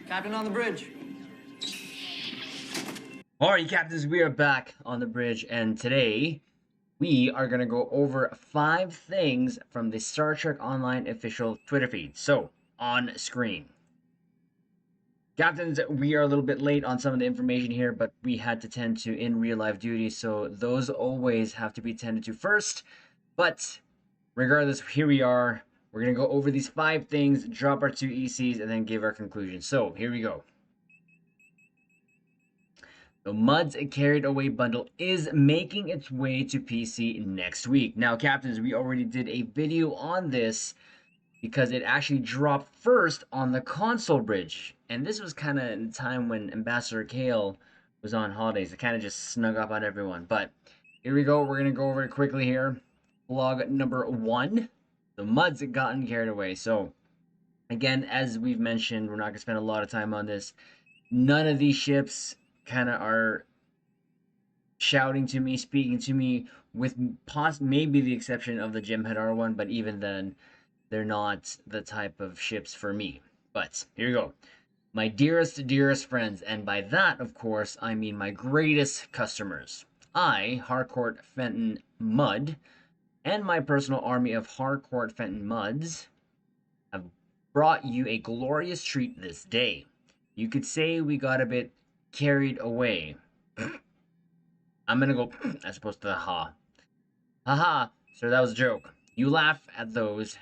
Captain on the bridge. Alright, captains, we are back on the bridge, and today we are going to go over 5 things from the Star Trek Online official Twitter feed. So, on screen. Captains, we are a little bit late on some of the information here, but we had to tend to in real life duties, so those always have to be tended to first. But regardless, here we are. We're going to go over these 5 things, drop our 2 ECs, and then give our conclusion. So, here we go. The Muds Carried Away bundle is making its way to PC next week. Now, captains, we already did a video on this because it actually dropped first on the console bridge. And this was kind of in the time when Ambassador Kale was on holidays. It kind of just snuck up on everyone. But here we go. We're going to go over it quickly here. Blog number 1. The Muds had gotten carried away. So, again, as we've mentioned, we're not going to spend a lot of time on this. None of these ships kind of are shouting to me, speaking to me, with maybe the exception of the Jem'Hadar one, but even then, they're not the type of ships for me. But here we go. My dearest, dearest friends, and by that, of course, I mean my greatest customers. I, Harcourt Fenton Mud, and my personal army of Harcourt Fenton Muds have brought you a glorious treat this day. You could say we got a bit carried away. I'm gonna go as opposed to the ha. Haha, sir, that was a joke. You laugh at those.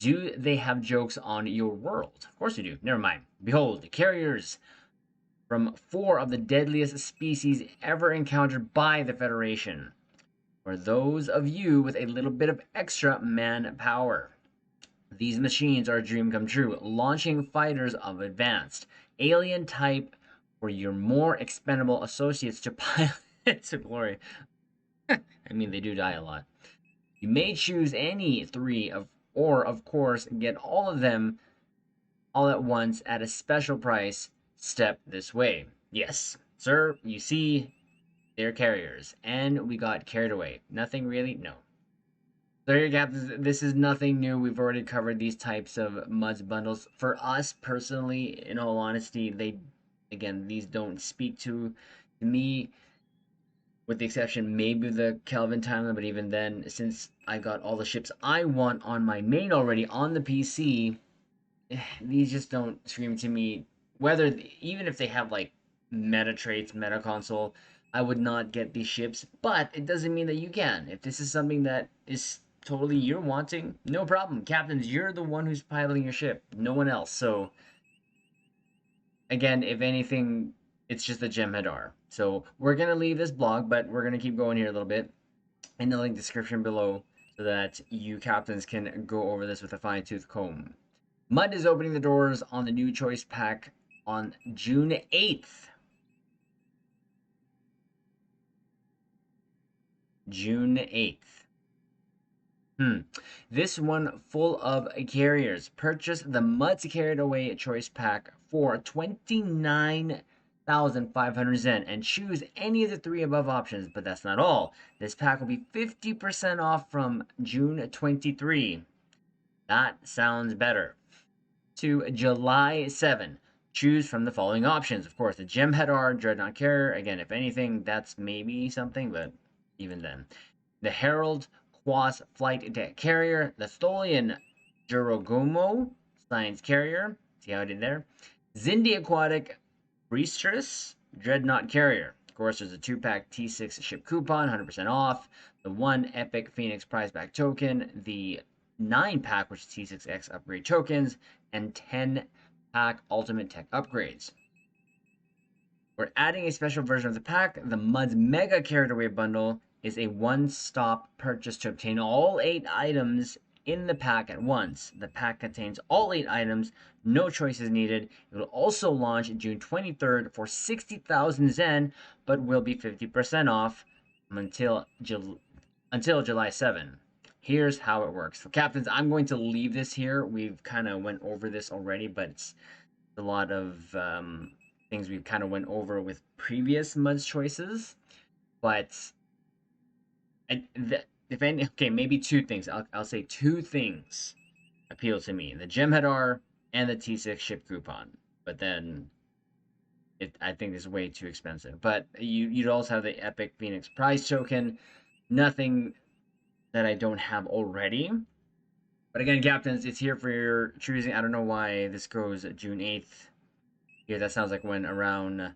Do they have jokes on your world? Of course they do. Never mind. Behold, carriers from 4 of the deadliest species ever encountered by the Federation. For those of you with a little bit of extra manpower. These machines are a dream come true, launching fighters of advanced alien type for your more expendable associates to pilot to glory. I mean, they do die a lot. You may choose any 3 or of course get all of them all at once at a special price. Step this way. Yes, sir, you see, they're carriers, and we got carried away. Nothing really? No. So here, captains, this is nothing new. We've already covered these types of Muds bundles. For us personally, in all honesty, these don't speak to me, with the exception maybe of the Kelvin timeline, but even then, since I got all the ships I want on my main already on the PC, these just don't scream to me. Even if they have like meta traits, meta console, I would not get these ships, but it doesn't mean that you can. If this is something that is totally you're wanting, no problem. Captains, you're the one who's piloting your ship, no one else. So, again, if anything, it's just a Jem'Hadar. So we're gonna leave this blog, but we're gonna keep going here a little bit in the link description below so that you captains can go over this with a fine-tooth comb. Mud is opening the doors on the new choice pack on June 8th. June 8th. This one full of carriers. Purchase the Muds Carried Away choice pack for 29,500 Zen and choose any of the 3 above options, but that's not all. This pack will be 50% off from June 23. That sounds better. To July 7. Choose from the following options. Of course, the Jem'Hadar Dreadnought Carrier. Again, if anything, that's maybe something, but even then. The Herald Quas Flight Deck Carrier. The Tholian Jurogomo Science Carrier. See how I did there? Zindi Aquatic Priestess Dreadnought Carrier. Of course, there's a 2-pack T6 ship coupon, 100% off. The 1 Epic Phoenix prize back token. The 9-pack, which is T6X upgrade tokens. And 10-pack ultimate tech upgrades. We're adding a special version of the pack. The Muds Mega Carried Away bundle is a one-stop purchase to obtain all 8 items in the pack at once. The pack contains all 8 items, no choices needed. It will also launch June 23rd for 60,000 Zen, but will be 50% off until July 7. Here's how it works. So, captains, I'm going to leave this here. We've kind of went over this already, but it's a lot of things we've kind of went over with previous Muds choices. But if any, okay, maybe 2 things. I'll say 2 things appeal to me: the Jem'Hadar and the T6 ship coupon. but then I think is way too expensive. But you'd also have the Epic Phoenix Prize token. Nothing that I don't have already. But again, captains, it's here for your choosing. I don't know why this goes June 8th. Here, that sounds like when around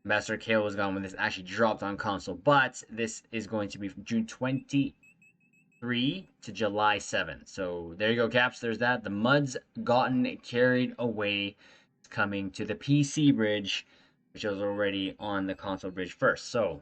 Master Kale was gone when this actually dropped on console. But this is going to be from June 23 to July 7th. So there you go, Caps. There's that. The Mud's Gotten Carried Away is coming to the PC bridge, which was already on the console bridge first. So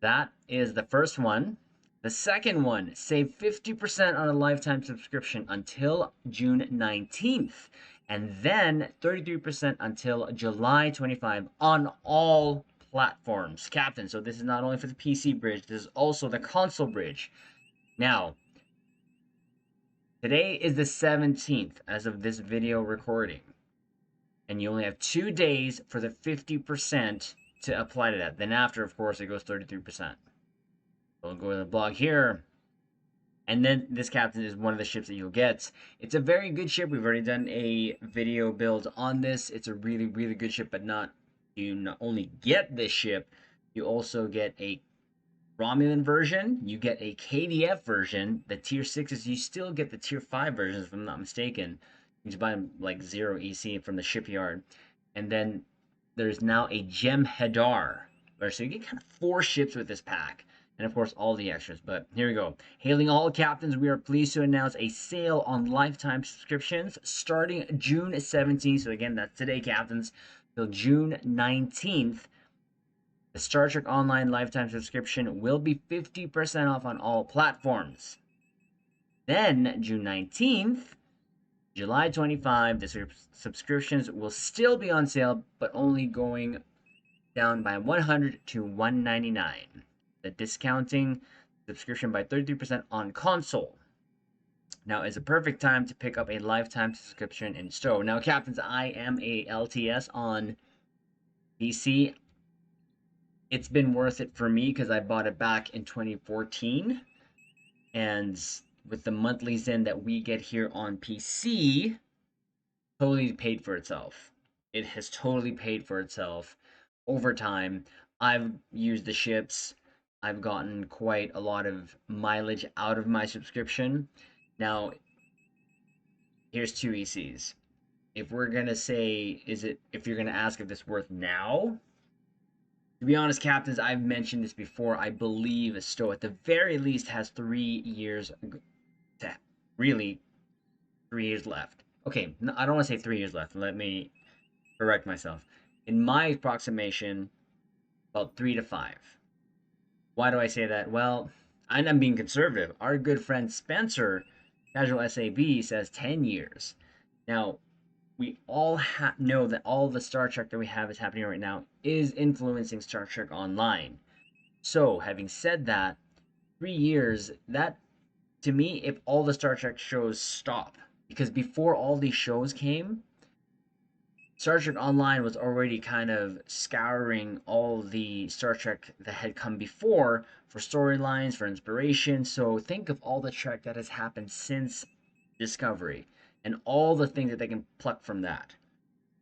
that is the first one. The second one, save 50% on a lifetime subscription until June 19th, and then 33% until July 25 on all platforms. Captain, so this is not only for the PC bridge, this is also the console bridge. Now, today is the 17th as of this video recording, and you only have 2 days for the 50% to apply to that. Then after, of course, it goes 33%. We'll go to the blog here. And then this captain is one of the ships that you'll get. It's a very good ship. We've already done a video build on this. It's a really, really good ship, but you not only get this ship, you also get a Romulan version, you get a KDF version. The tier 6s, you still get the tier 5 versions, if I'm not mistaken. You just buy them like 0 EC from the shipyard. And then there's now a Gem Hadar. So you get kind of 4 ships with this pack. And of course, all the extras. But here we go. Hailing all captains, we are pleased to announce a sale on lifetime subscriptions starting June 17th. So again, that's today, captains, till June 19th. The Star Trek Online lifetime subscription will be 50% off on all platforms. Then, June 19th, July 25, the subscriptions will still be on sale, but only going down by 100 to 199. The discounting subscription by 33% on console. Now is a perfect time to pick up a lifetime subscription in Stowe. Now, captains, I am a LTS on PC. It's been worth it for me because I bought it back in 2014, and with the monthlies in that we get here on PC, totally paid for itself. It has totally paid for itself over time. I've used the ships. I've gotten quite a lot of mileage out of my subscription. Now, here's 2 ECs. If we're gonna say, if you're gonna ask if it's worth now, to be honest, captains, I've mentioned this before. I believe Stowe at the very least has 3 years, really 3 years left. Okay, I don't want to say 3 years left. Let me correct myself. In my approximation, about 3 to 5. Why do I say that? Well, I'm being conservative. Our good friend Spencer, Casual SAB, says 10 years. Now, we all know that all the Star Trek that we have is happening right now is influencing Star Trek Online. So, having said that, 3 years, that, to me, if all the Star Trek shows stop, because before all these shows came, Star Trek Online was already kind of scouring all the Star Trek that had come before for storylines, for inspiration. So think of all the Trek that has happened since Discovery and all the things that they can pluck from that.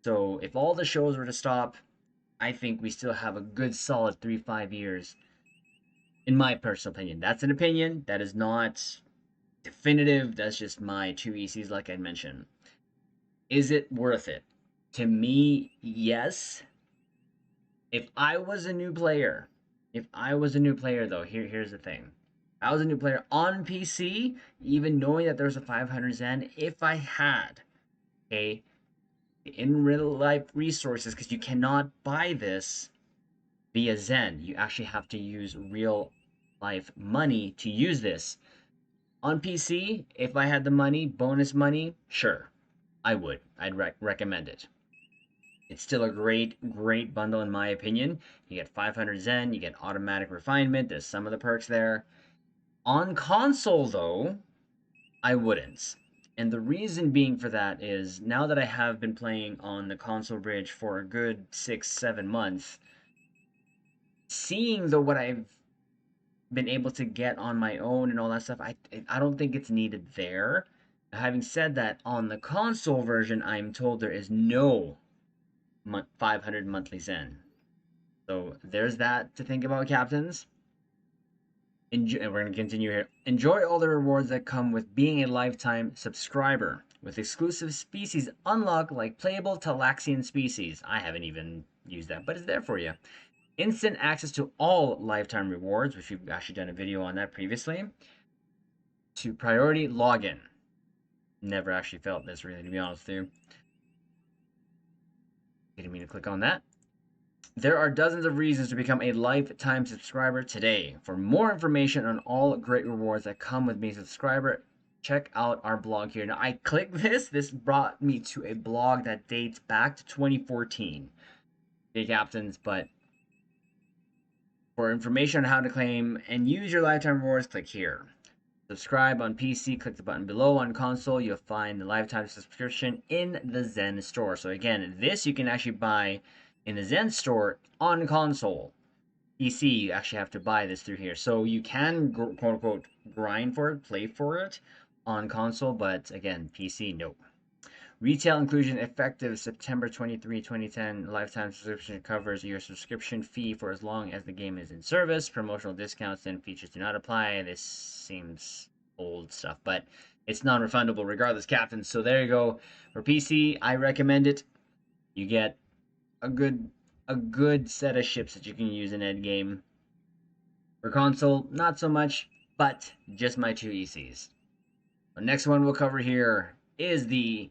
So if all the shows were to stop, I think we still have a good solid 3-5 years, in my personal opinion. That's an opinion. That is not definitive. That's just my 2 ECs, like I mentioned. Is it worth it? To me, yes. If I was a new player, though, here's the thing. I was a new player on PC, even knowing that there's a 500 Zen, if I had a in real life resources, because you cannot buy this via Zen. You actually have to use real life money to use this. On PC, if I had the money, bonus money, sure, I would. I'd recommend it. It's still a great bundle in my opinion. You get 500 Zen, you get automatic refinement, there's some of the perks there. On console, though, I wouldn't. And the reason being for that is, now that I have been playing on the console bridge for a good 6-7 months, seeing though what I've been able to get on my own and all that stuff, I don't think it's needed there. Having said that, on the console version, I'm told there is no 500 monthly Zen. So there's that to think about, captains. And we're going to continue here. Enjoy all the rewards that come with being a lifetime subscriber, with exclusive species unlocked like playable Talaxian species. I haven't even used that, but it's there for you. Instant access to all lifetime rewards, which we've actually done a video on that previously. To priority login. Never actually felt this, really, to be honest with you. Didn't mean to click on that. There are dozens of reasons to become a lifetime subscriber today. For more information on all great rewards that come with being a subscriber, check out our blog here. Now, I clicked this brought me to a blog that dates back to 2014. Okay, captains, but for information on how to claim and use your lifetime rewards, click here. Subscribe on PC, click the button below. On console, you'll find the lifetime subscription in the Zen store. So again, this you can actually buy in the Zen store on console. PC, you actually have to buy this through here. So you can, quote unquote, grind for it, play for it on console, but again, PC, nope. Retail inclusion effective September 23, 2010. Lifetime subscription covers your subscription fee for as long as the game is in service. Promotional discounts and features do not apply. This seems old stuff, but it's non-refundable regardless, captain. So there you go. For PC, I recommend it. You get a good set of ships that you can use in end game. For console, not so much, but just my two ECs. The next one we'll cover here is the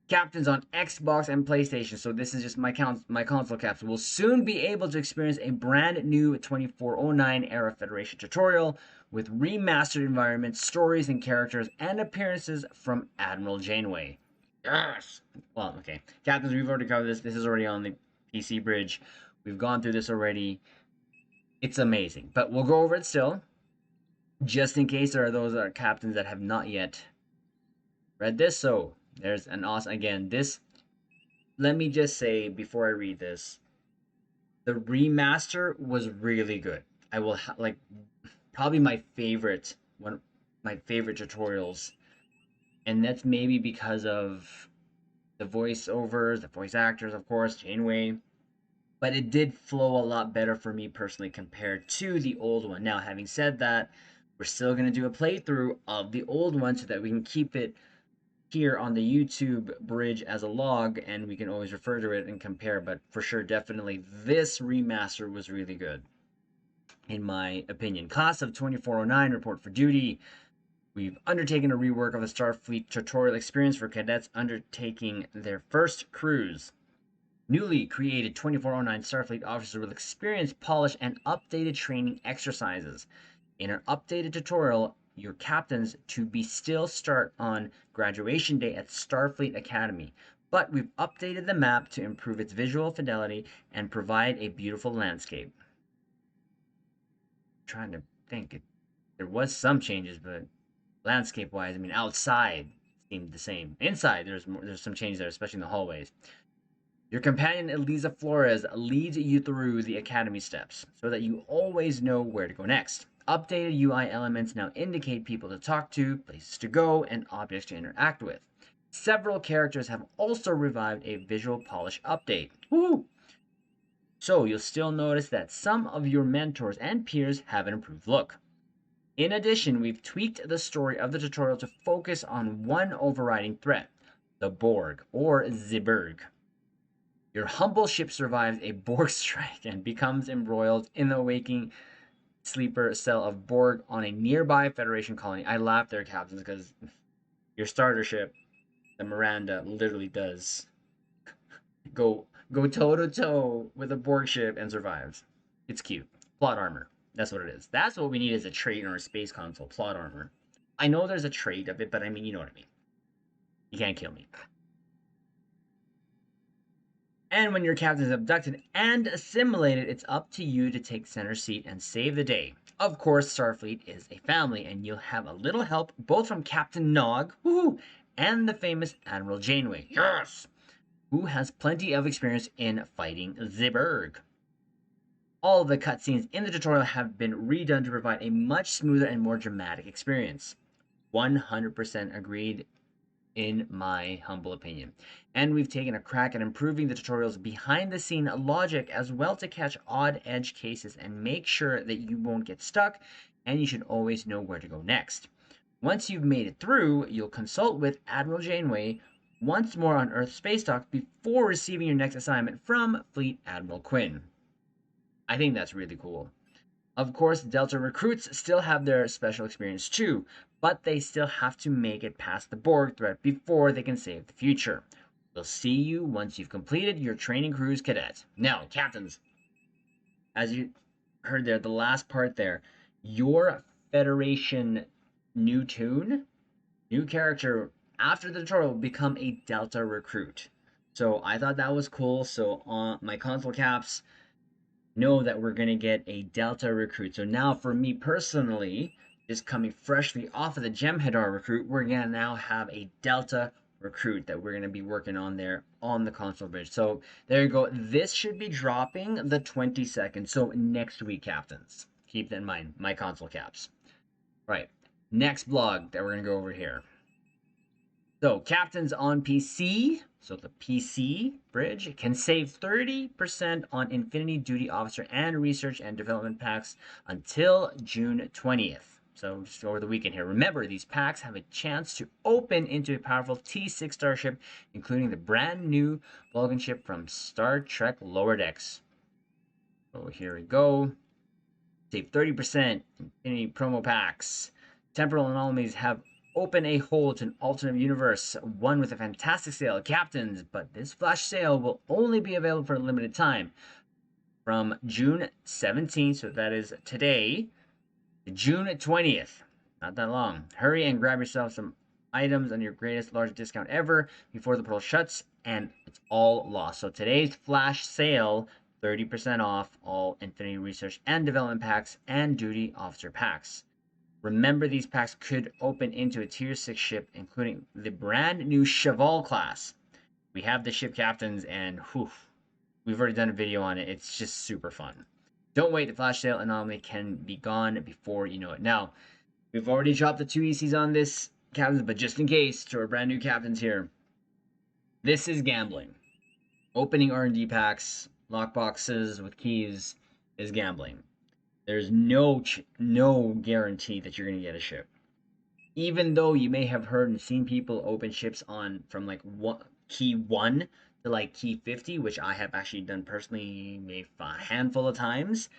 captains on Xbox and PlayStation. So this is just my console caps. Will soon be able to experience a brand new 2409 era Federation tutorial with remastered environments, stories, and characters, and appearances from Admiral Janeway. Yes. Well, okay, captains, we've already covered this. This is already on the PC bridge. We've gone through this already. It's amazing, but we'll go over it still, just in case there are those captains that have not yet read this. So there's an awesome, again, this, let me just say before I read this, the remaster was really good. I will like probably my favorite one, my favorite tutorials, and that's maybe because of the voiceovers, the voice actors, of course, Janeway. But it did flow a lot better for me personally compared to the old one. Now, having said that, we're still going to do a playthrough of the old one so that we can keep it here on the YouTube bridge as a log and we can always refer to it and compare. But for sure, definitely this remaster was really good, in my opinion. Class of 2409, report for duty. We've undertaken a rework of the Starfleet tutorial experience for cadets undertaking their first cruise. Newly created 2409 Starfleet officers will experience polished and updated training exercises. In our updated tutorial, your captains to be still start on graduation day at Starfleet Academy, but we've updated the map to improve its visual fidelity and provide a beautiful landscape. I'm trying to think, there was some changes, but landscape wise, I mean, outside seemed the same. Inside, there's some changes there, especially in the hallways. Your companion Eliza Flores leads you through the academy steps so that you always know where to go next. Updated UI elements now indicate people to talk to, places to go, and objects to interact with. Several characters have also revived a visual polish update. Woo! So you'll still notice that some of your mentors and peers have an improved look. In addition, we've tweaked the story of the tutorial to focus on one overriding threat, the Borg, or Zberg. Your humble ship survives a Borg strike and becomes embroiled in the waking sleeper cell of Borg on a nearby Federation colony. I laughed there, captains, because your starter ship, the Miranda, literally does go toe to toe with a Borg ship and survives. It's cute. Plot armor. That's what it is. That's what we need as a trait in our space console. Plot armor. I know there's a trait of it, but I mean, you know what I mean. You can't kill me. And when your captain is abducted and assimilated, it's up to you to take center seat and save the day. Of course, Starfleet is a family, and you'll have a little help both from Captain Nog, woohoo, and the famous Admiral Janeway, yes, who has plenty of experience in fighting Zberg. All of the cutscenes in the tutorial have been redone to provide a much smoother and more dramatic experience. 100% agreed. in my humble opinion. And we've taken a crack at improving the tutorial's behind the scene logic as well to catch odd edge cases and make sure that you won't get stuck and you should always know where to go next. Once you've made it through, you'll consult with Admiral Janeway once more on Earth Space Dock before receiving your next assignment from Fleet Admiral Quinn. I think that's really cool. Of course, Delta recruits still have their special experience too, but they still have to make it past the Borg threat before they can save the future. We'll see you once you've completed your training cruise, cadet. Now, captains, as you heard there, the last part there, your Federation new tune, new character after the tutorial will become a Delta recruit. So I thought that was cool. So on my console caps, know that we're going to get a Delta recruit. So now for me personally, just coming freshly off of the Jem'Hadar recruit, we're going to now have a Delta recruit that we're going to be working on there on the console bridge. So there you go. This should be dropping the 22nd. So next week, captains. Keep that in mind, my console caps. Right. Next blog that we're going to go over here. So captains on PC, so the PC bridge, can save 30% on Infinity Duty Officer and Research and Development packs until June 20th. So just over the weekend here. Remember, these packs have a chance to open into a powerful T6 starship, including the brand new Vulcan ship from Star Trek Lower Decks. So here we go. Save 30% Infinity promo packs. Temporal anomalies have open a hole to an alternate universe, one with a fantastic sale, captains, but this flash sale will only be available for a limited time from June 17th, so that is today, to June 20th. Not that long. Hurry and grab yourself some items on your greatest large discount ever before the portal shuts and it's all lost. So today's flash sale, 30% off all Infinity Research and Development packs and Duty Officer packs. Remember, these packs could open into a Tier 6 ship, including the brand new Cheval class. We have the ship captains, and whew, we've already done a video on it. It's just super fun. Don't wait, the flash sale anomaly can be gone before you know it. Now, we've already dropped the 2 ECs on this, captains, but just in case, to our brand new captains here, this is gambling. Opening R&D packs, lockboxes with keys is gambling. There's no guarantee that you're going to get a ship. Even though you may have heard and seen people open ships on from like key 1 to like key 50, which I have actually done personally maybe a handful of times,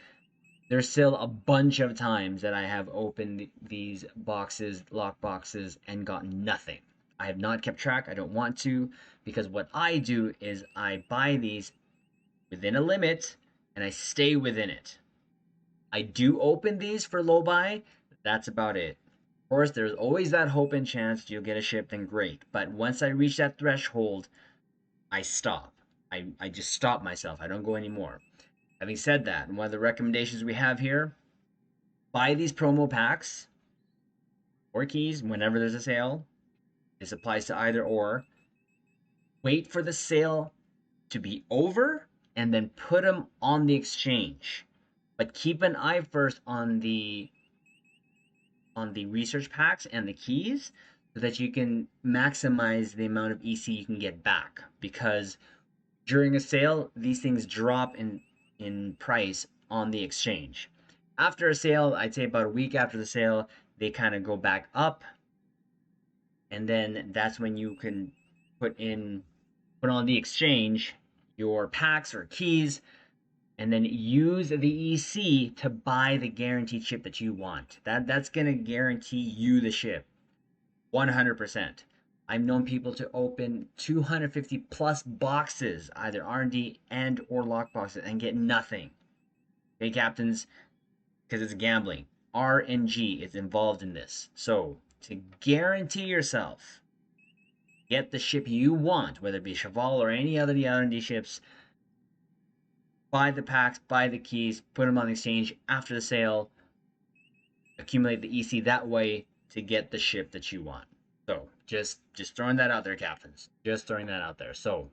there's still a bunch of times that I have opened these boxes, lock boxes, and gotten nothing. I have not kept track. I don't want to, because what I do is I buy these within a limit and I stay within it. I do open these for low buy. That's about it. Of course, there's always that hope and chance you'll get a ship, then great. But once I reach that threshold, I stop. I just stop myself. I don't go anymore. Having said that, one of the recommendations we have here, buy these promo packs or keys whenever there's a sale. This applies to either or. Wait for the sale to be over and then put them on the exchange. But keep an eye first on the research packs and the keys so that you can maximize the amount of EC you can get back, because during a sale these things drop in price on the exchange. After a sale, I'd say about a week after the sale, they kind of go back up, and then that's when you can put on the exchange your packs or keys and then use the EC to buy the guaranteed ship that you want. That's gonna guarantee you the ship, 100%. I've known people to open 250 plus boxes, either R&D and or lock boxes, and get nothing. Okay, captains, because it's gambling. RNG is involved in this. So to guarantee yourself, get the ship you want, whether it be Cheval or any other R&D ships. Buy the packs, buy the keys, put them on the exchange after the sale, accumulate the EC that way to get the ship that you want. So just throwing that out there, captains. Just throwing that out there. So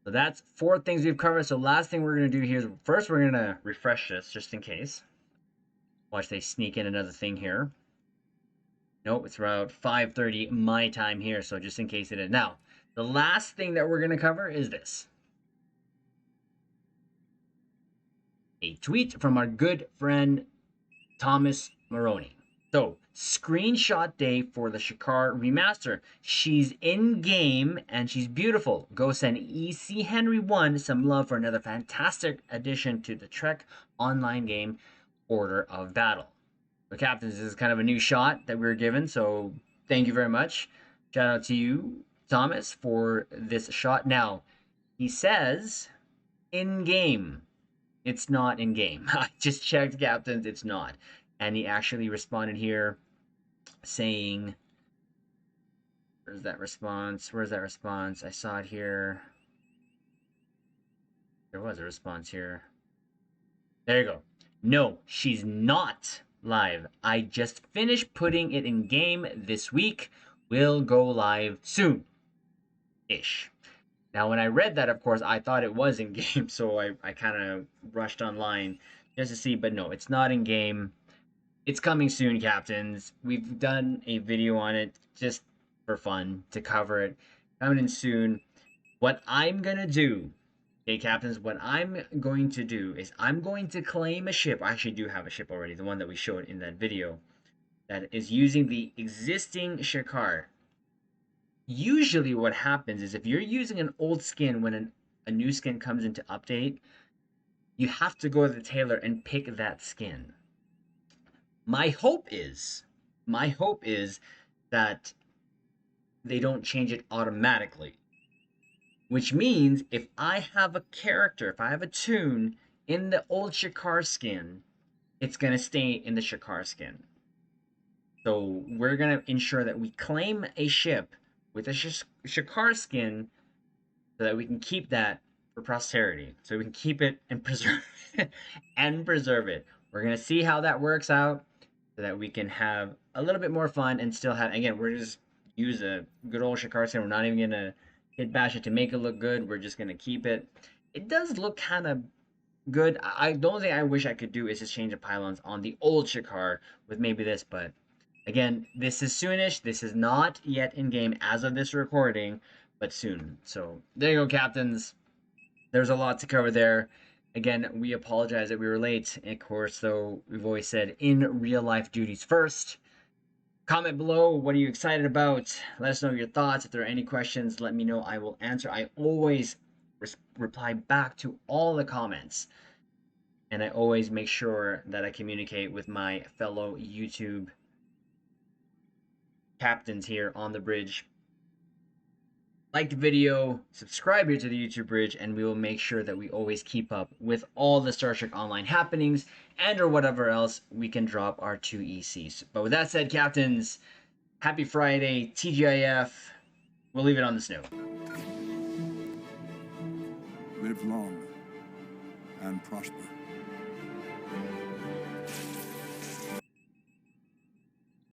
that's 4 things we've covered. So last thing we're going to do here is first we're going to refresh this just in case. Watch they sneak in another thing here. Nope, it's around 5:30 my time here, so just in case it is. Now, the last thing that we're going to cover is this. A tweet from our good friend Thomas Maroney. So, screenshot day for the Shakar remaster. She's in game and she's beautiful. Go send EC Henry 1 some love for another fantastic addition to the Trek online game Order of Battle. So, captains, this is kind of a new shot that we were given, so thank you very much. Shout out to you, Thomas, for this shot. Now, he says in game. It's not in game. I just checked, captains. It's not. And he actually responded here saying, where's that response? Where's that response? I saw it here. There was a response here. There you go. No, she's not live. I just finished putting it in game this week. Will go live soon. Ish. Now, when I read that, of course, I thought it was in game, so I kind of rushed online just to see, but no, it's not in game. It's coming soon, captains. We've done a video on it just for fun to cover it. Coming in soon. What I'm gonna do, okay, captains, what I'm going to do is I'm going to claim a ship. I actually do have a ship already, the one that we showed in that video, that is using the existing Shakar. Usually what happens is if you're using an old skin when a new skin comes into update, you have to go to the tailor and pick that skin. My hope is that they don't change it automatically. Which means if I have a character, if I have a tune in the old Shakar skin, it's going to stay in the Shakar skin. So we're going to ensure that we claim a ship with a Shakar skin so that we can keep that for posterity. So we can keep it and preserve it and preserve it. We're going to see how that works out so that we can have a little bit more fun and still have, again, we're just use a good old Shakar skin. We're not even going to hit bash it to make it look good. We're just going to keep it. It does look kind of good. The only thing I wish I could do is just change the pylons on the old Shakar with maybe this, but again, this is soonish. This is not yet in game as of this recording, but soon. So there you go, captains. There's a lot to cover there. Again, we apologize that we were late. Of course, though, we've always said in real life duties first. Comment below. What are you excited about? Let us know your thoughts. If there are any questions, let me know. I will answer. I always reply back to all the comments. And I always make sure that I communicate with my fellow YouTube captains here on the bridge. Like the video, subscribe here to the YouTube bridge, and we will make sure that we always keep up with all the Star Trek Online happenings and or whatever else we can drop our 2 ECs. But with that said, captains, happy Friday, TGIF. We'll leave it on this note. Live long and prosper.